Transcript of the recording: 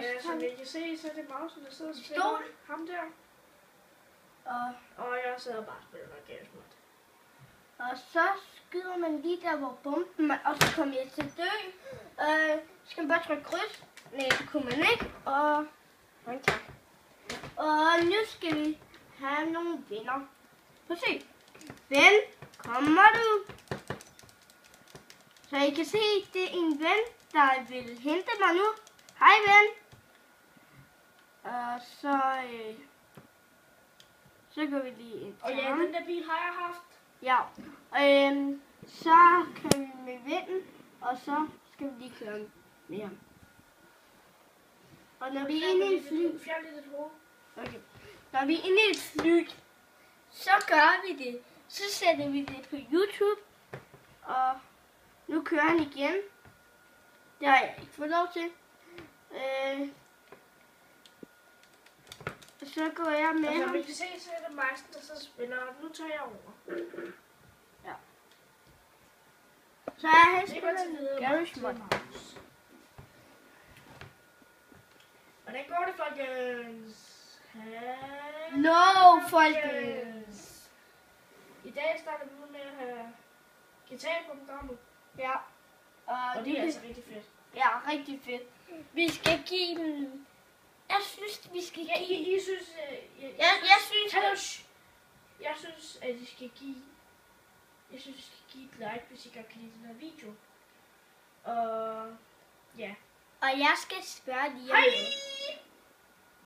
Ja, som I kan se, så er det Mausen, der sidder og spiller Stol. ham der. Og jeg sidder bare og spiller noget Games Og så skyder man lige der, hvor bomben er, og så kommer jeg til at dø. Skal man bare trykke kryds? Nej, det kunne man ikke. Og tak. Og nu skal vi have nogle venner. Prøv at se. Ven, kommer du? Så I kan se, det er en ven, der vil hente mig nu. Hej ven. Og så går vi lige ind Og til ja, ham. den der bil har jeg haft. Ja, så kører vi med vinden, og så skal vi lige køre med ham. Og når vi er inde i et fly, Fjern lidt et hoved. okay. Når vi er inde i et fly, så gør vi det. Så sætter vi det på YouTube, og nu kører han igen. Det har jeg ikke fået lov til. Så går jeg med Altså, ham. vi kan se, så er det Majsen, der så spiller. Nu tager jeg over. Ja. Så er han Det går til spiller videre. Garage Mod. Hvordan går det, folkens? No, folkens! I dag starter vi ud med at have guitar på programmet. Ja. Og det er altså rigtig fedt. Ja, rigtig fedt. Vi skal give dem... Jeg synes, vi skal give... Jeg synes... Jeg synes, at I skal give... Jeg synes, I skal give et like, hvis I godt kan lide den her video. Og... Ja. Og jeg skal spørge lige om Hej! noget.